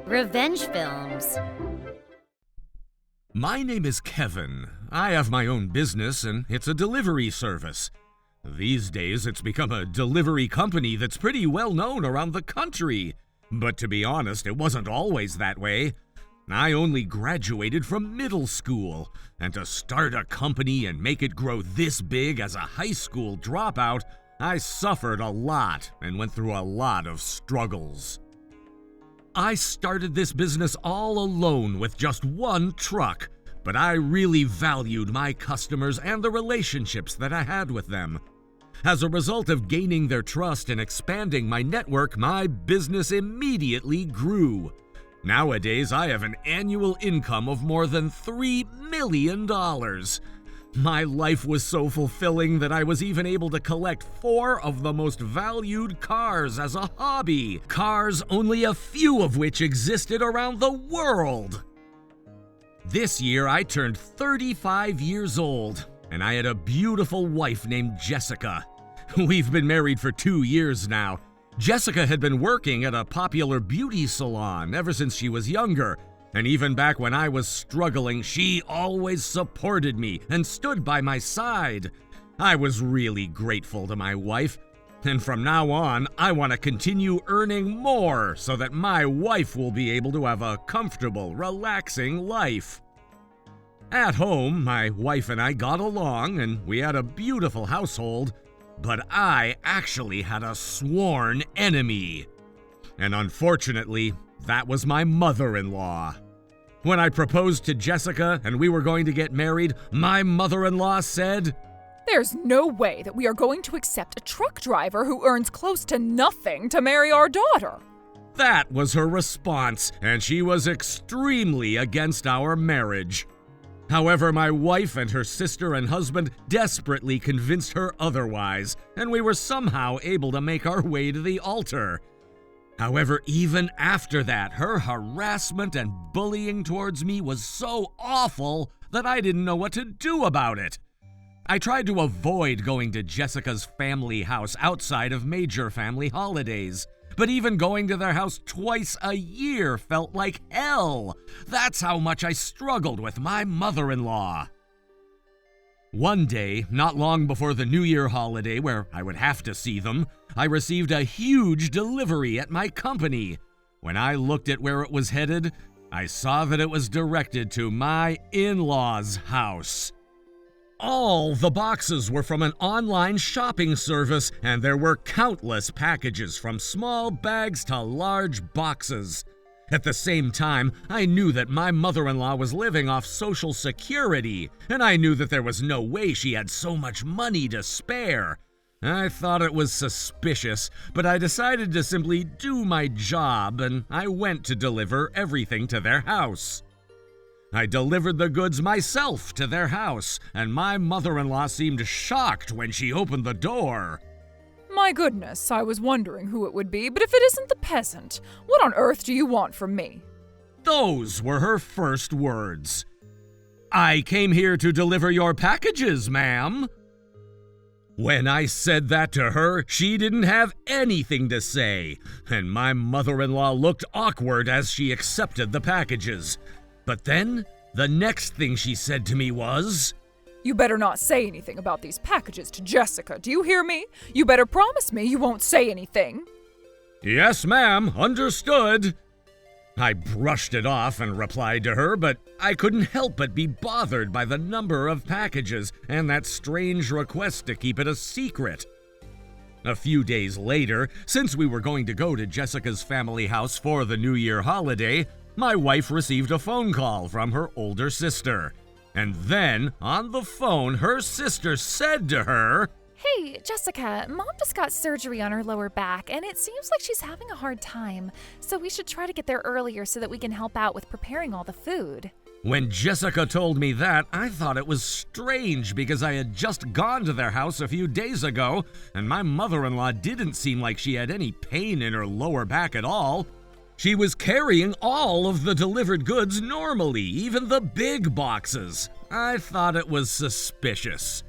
Revenge films. My name is Kevin. I have my own business, and it's a delivery service. These days, it's become a delivery company that's pretty well known around the country. But to be honest, it wasn't always that way. I only graduated from middle school, and to start a company and make it grow this big as a high school dropout, I suffered a lot and went through a lot of struggles. I started this business all alone with just one truck, but I really valued my customers and the relationships that I had with them. As a result of gaining their trust and expanding my network, my business immediately grew. Nowadays, I have an annual income of more than $3 million. My life was so fulfilling that I was even able to collect 4 of the most valued cars as a hobby. Cars, only a few of which existed around the world. This year, I turned 35 years old, and I had a beautiful wife named Jessica. We've been married for 2 years now. Jessica had been working at a popular beauty salon ever since she was younger. And even back when I was struggling, she always supported me and stood by my side. I was really grateful to my wife. And from now on, I want to continue earning more so that my wife will be able to have a comfortable, relaxing life. At home, my wife and I got along and we had a beautiful household, but I actually had a sworn enemy. And unfortunately, that was my mother-in-law. When I proposed to Jessica and we were going to get married, my mother-in-law said, "There's no way that we are going to accept a truck driver who earns close to nothing to marry our daughter." That was her response, and she was extremely against our marriage. However, my wife and her sister and husband desperately convinced her otherwise, and we were somehow able to make our way to the altar. However, even after that, her harassment and bullying towards me was so awful that I didn't know what to do about it. I tried to avoid going to Jessica's family house outside of major family holidays, but even going to their house twice a year felt like hell. That's how much I struggled with my mother-in-law. One day, not long before the New Year holiday where I would have to see them, I received a huge delivery at my company. When I looked at where it was headed, I saw that it was directed to my in-laws' house. All the boxes were from an online shopping service, and there were countless packages from small bags to large boxes. At the same time, I knew that my mother-in-law was living off Social Security, and I knew that there was no way she had so much money to spare. I thought it was suspicious, but I decided to simply do my job, and I went to deliver everything to their house. I delivered the goods myself to their house, and my mother-in-law seemed shocked when she opened the door. My goodness, I was wondering who it would be, but if it isn't the peasant, what on earth do you want from me? Those were her first words. "I came here to deliver your packages, ma'am." When I said that to her, she didn't have anything to say, and my mother-in-law looked awkward as she accepted the packages. But then, the next thing she said to me was, "You better not say anything about these packages to Jessica, do you hear me? You better promise me you won't say anything." "Yes, ma'am, understood." I brushed it off and replied to her, but I couldn't help but be bothered by the number of packages and that strange request to keep it a secret. A few days later, since we were going to go to Jessica's family house for the New Year holiday, my wife received a phone call from her older sister. And then, on the phone, her sister said to her, "Hey, Jessica, Mom just got surgery on her lower back, and it seems like she's having a hard time. So we should try to get there earlier so that we can help out with preparing all the food." When Jessica told me that, I thought it was strange because I had just gone to their house a few days ago, and my mother-in-law didn't seem like she had any pain in her lower back at all. She was carrying all of the delivered goods normally, even the big boxes. I thought it was suspicious.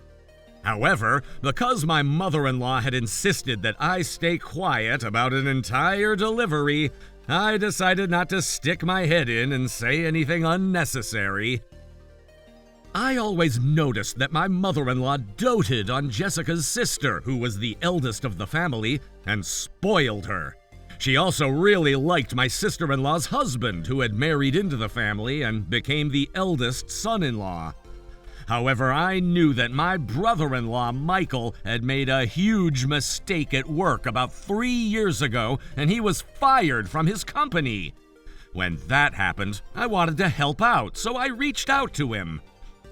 However, because my mother-in-law had insisted that I stay quiet about an entire delivery, I decided not to stick my head in and say anything unnecessary. I always noticed that my mother-in-law doted on Jessica's sister, who was the eldest of the family, and spoiled her. She also really liked my sister-in-law's husband, who had married into the family and became the eldest son-in-law. However, I knew that my brother-in-law, Michael, had made a huge mistake at work about 3 years ago, and he was fired from his company. When that happened, I wanted to help out, so I reached out to him.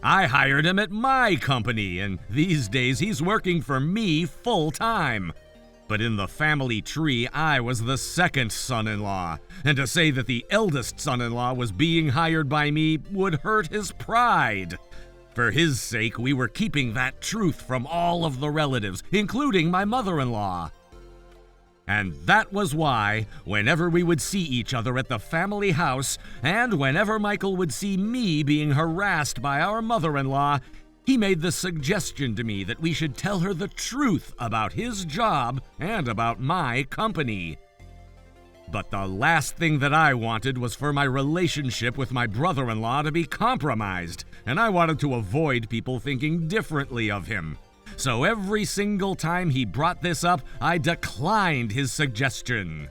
I hired him at my company, and these days he's working for me full-time. But in the family tree, I was the second son-in-law, and to say that the eldest son-in-law was being hired by me would hurt his pride. For his sake, we were keeping that truth from all of the relatives, including my mother-in-law. And that was why, whenever we would see each other at the family house, and whenever Michael would see me being harassed by our mother-in-law, he made the suggestion to me that we should tell her the truth about his job and about my company. But the last thing that I wanted was for my relationship with my brother-in-law to be compromised, and I wanted to avoid people thinking differently of him. So every single time he brought this up, I declined his suggestion.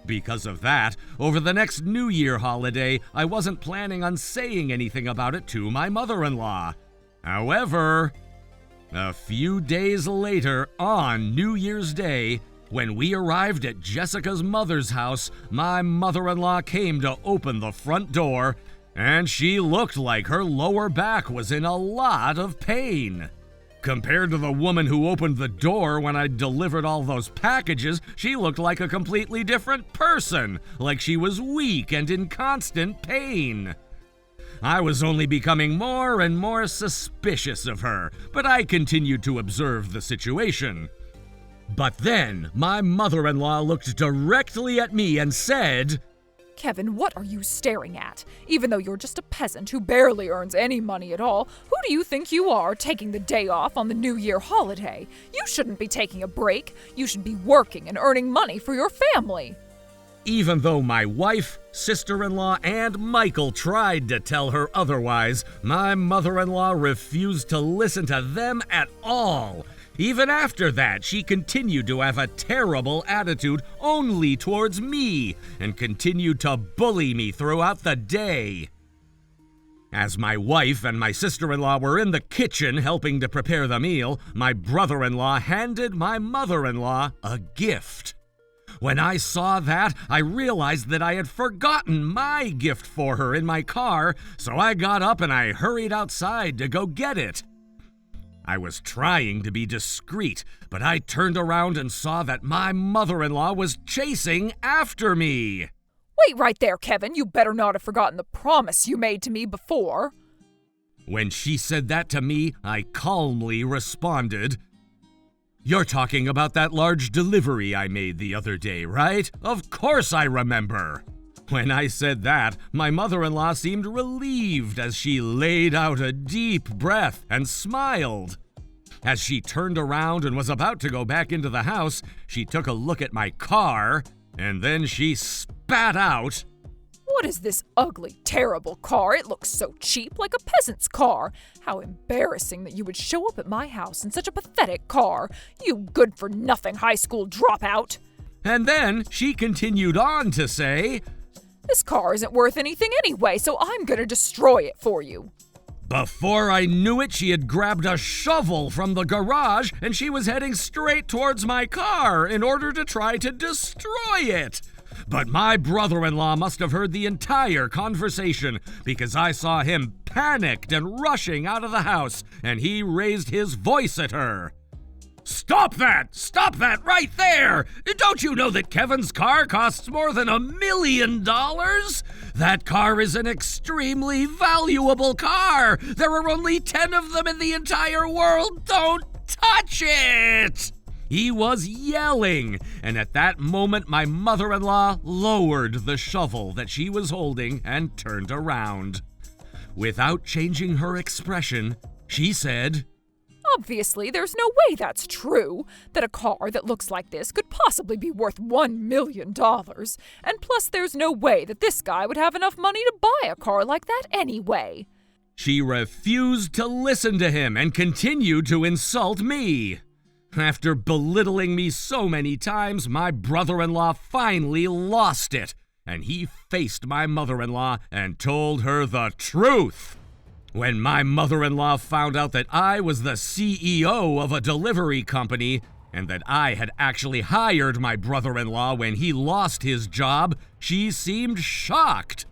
Because of that, over the next New Year holiday, I wasn't planning on saying anything about it to my mother-in-law. However, a few days later, on New Year's Day, when we arrived at Jessica's mother's house, my mother-in-law came to open the front door, and she looked like her lower back was in a lot of pain. Compared to the woman who opened the door when I delivered all those packages, she looked like a completely different person, like she was weak and in constant pain. I was only becoming more and more suspicious of her, but I continued to observe the situation. But then, my mother-in-law looked directly at me and said, Kevin, what are you staring at? Even though you're just a peasant who barely earns any money at all, who do you think you are, taking the day off on the New Year holiday? You shouldn't be taking a break. You should be working and earning money for your family. Even though my wife, sister-in-law, and Michael tried to tell her otherwise, my mother-in-law refused to listen to them at all. Even after that, she continued to have a terrible attitude only towards me and continued to bully me throughout the day. As my wife and my sister-in-law were in the kitchen helping to prepare the meal, my brother-in-law handed my mother-in-law a gift. When I saw that, I realized that I had forgotten my gift for her in my car, so I got up and I hurried outside to go get it. I was trying to be discreet, but I turned around and saw that my mother-in-law was chasing after me. Wait right there, Kevin. You better not have forgotten the promise you made to me before. When she said that to me, I calmly responded, "You're talking about that large delivery I made the other day, right? Of course I remember." When I said that, my mother-in-law seemed relieved as she laid out a deep breath and smiled. As she turned around and was about to go back into the house, she took a look at my car, and then she spat out, What is this ugly, terrible car? It looks so cheap, like a peasant's car. How embarrassing that you would show up at my house in such a pathetic car. You good-for-nothing high school dropout. And then she continued on to say, This car isn't worth anything anyway, so I'm gonna destroy it for you. Before I knew it, she had grabbed a shovel from the garage and she was heading straight towards my car in order to try to destroy it. But my brother-in-law must have heard the entire conversation because I saw him panicked and rushing out of the house, and he raised his voice at her. Stop that! Stop that right there! Don't you know that Kevin's car costs more than $1 million? That car is an extremely valuable car! There are only 10 of them in the entire world! Don't touch it! He was yelling, and at that moment my mother-in-law lowered the shovel that she was holding and turned around. Without changing her expression, she said, Obviously, there's no way that's true, that a car that looks like this could possibly be worth $1 million. And plus, there's no way that this guy would have enough money to buy a car like that anyway. She refused to listen to him and continued to insult me. After belittling me so many times, my brother-in-law finally lost it, and he faced my mother-in-law and told her the truth. When my mother-in-law found out that I was the CEO of a delivery company and that I had actually hired my brother-in-law when he lost his job, she seemed shocked.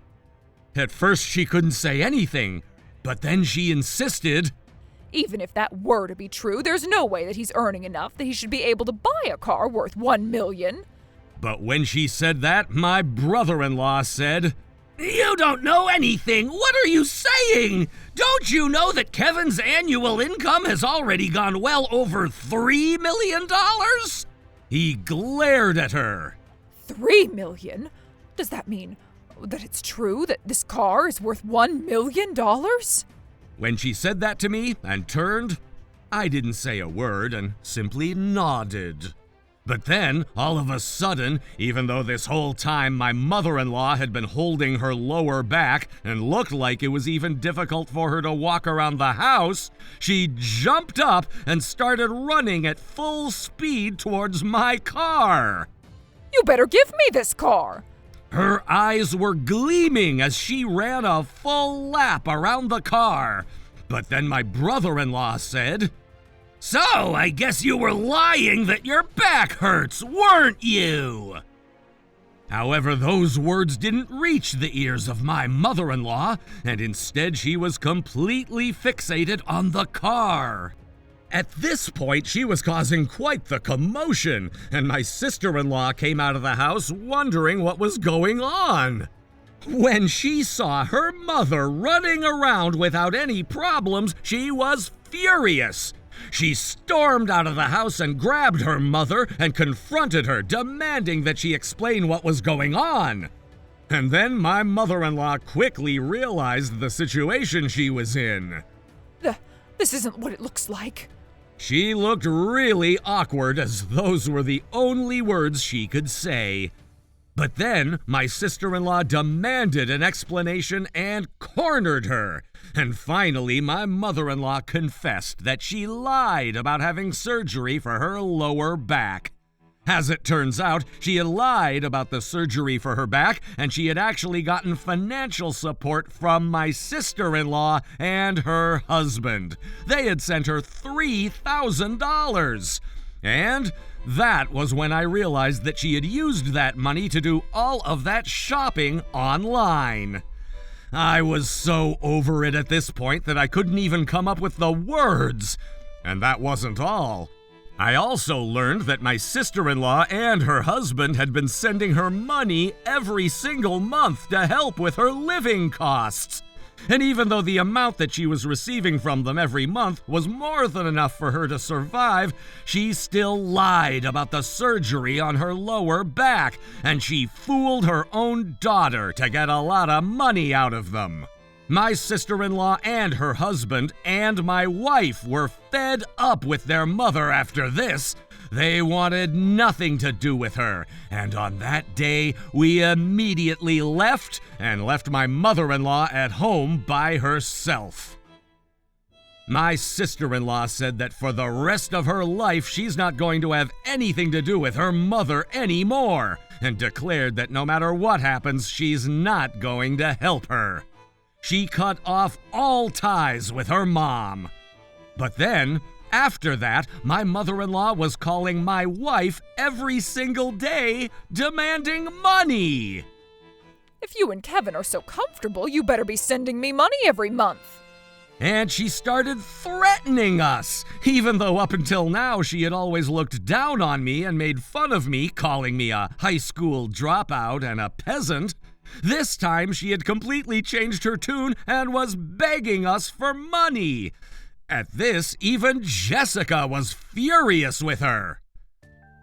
At first, she couldn't say anything, but then she insisted. Even if that were to be true, there's no way that he's earning enough that he should be able to buy a car worth $1 million. But when she said that, my brother-in-law said, "You don't know anything. What are you saying? Don't you know that Kevin's annual income has already gone well over $3 million?" He glared at her. $3 million? Does that mean that it's true that this car is worth $1 million? When she said that to me and turned, I didn't say a word and simply nodded. But then, all of a sudden, even though this whole time my mother-in-law had been holding her lower back and looked like it was even difficult for her to walk around the house, she jumped up and started running at full speed towards my car. You better give me this car. Her eyes were gleaming as she ran a full lap around the car. But then my brother-in-law said, "So, I guess you were lying that your back hurts, weren't you?" However, those words didn't reach the ears of my mother-in-law, and instead she was completely fixated on the car. At this point, she was causing quite the commotion, and my sister-in-law came out of the house wondering what was going on. When she saw her mother running around without any problems, she was furious. She stormed out of the house and grabbed her mother and confronted her, demanding that she explain what was going on. And then my mother-in-law quickly realized the situation she was in. This isn't what it looks like. She looked really awkward, as those were the only words she could say. But then my sister-in-law demanded an explanation and cornered her. And finally, my mother-in-law confessed that she lied about having surgery for her lower back. As it turns out, she had lied about the surgery for her back, and she had actually gotten financial support from my sister-in-law and her husband. They had sent her $3,000. And that was when I realized that she had used that money to do all of that shopping online. I was so over it at this point that I couldn't even come up with the words. And that wasn't all. I also learned that my sister-in-law and her husband had been sending her money every single month to help with her living costs. And even though the amount that she was receiving from them every month was more than enough for her to survive, she still lied about the surgery on her lower back, and she fooled her own daughter to get a lot of money out of them. My sister-in-law and her husband and my wife were fed up with their mother after this. They wanted nothing to do with her, and on that day, we immediately left my mother-in-law at home by herself. My sister-in-law said that for the rest of her life, she's not going to have anything to do with her mother anymore, and declared that no matter what happens, she's not going to help her. She cut off all ties with her mom. But then, after that, my mother-in-law was calling my wife every single day, demanding money. If you and Kevin are so comfortable, you better be sending me money every month. And she started threatening us, even though up until now she had always looked down on me and made fun of me, calling me a high school dropout and a peasant. This time she had completely changed her tune and was begging us for money. At this, even Jessica was furious with her.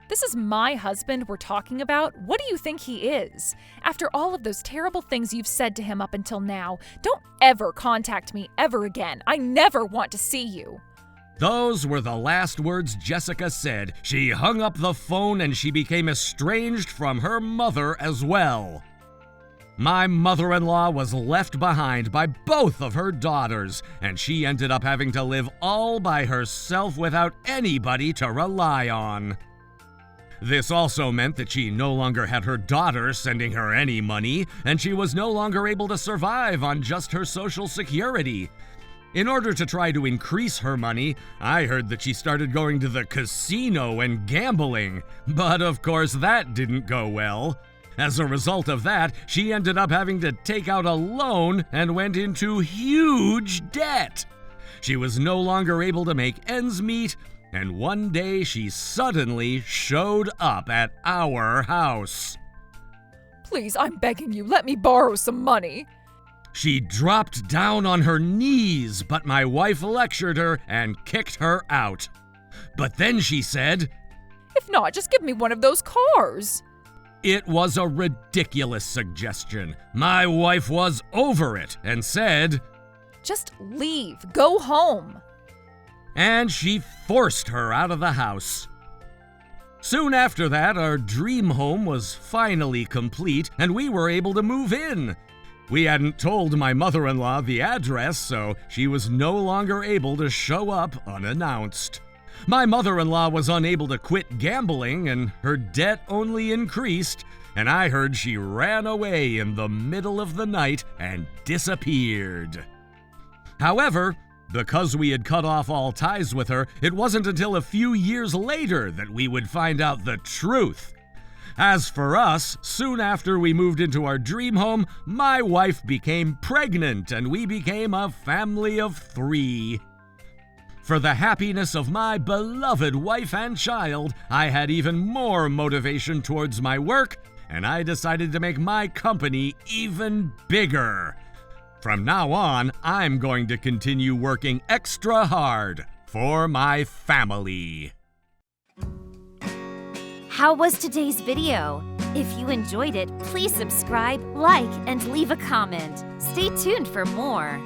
This is my husband we're talking about. What do you think he is? After all of those terrible things you've said to him up until now, don't ever contact me ever again. I never want to see you. Those were the last words Jessica said. She hung up the phone and she became estranged from her mother as well. My mother-in-law was left behind by both of her daughters, and she ended up having to live all by herself without anybody to rely on. This also meant that she no longer had her daughter sending her any money, and she was no longer able to survive on just her Social Security. In order to try to increase her money, I heard that she started going to the casino and gambling, but of course that didn't go well. As a result of that, she ended up having to take out a loan and went into huge debt. She was no longer able to make ends meet, and one day she suddenly showed up at our house. Please, I'm begging you, let me borrow some money. She dropped down on her knees, but my wife lectured her and kicked her out. But then she said, If not, just give me one of those cars. It was a ridiculous suggestion. My wife was over it and said, Just leave. Go home. And she forced her out of the house. Soon after that, our dream home was finally complete and we were able to move in. We hadn't told my mother-in-law the address, so she was no longer able to show up unannounced. My mother-in-law was unable to quit gambling and her debt only increased, and I heard she ran away in the middle of the night and disappeared. However, because we had cut off all ties with her, it wasn't until a few years later that we would find out the truth. As for us, soon after we moved into our dream home, my wife became pregnant and we became a family of 3. For the happiness of my beloved wife and child, I had even more motivation towards my work, and I decided to make my company even bigger. From now on, I'm going to continue working extra hard for my family. How was today's video? If you enjoyed it, please subscribe, like, and leave a comment. Stay tuned for more.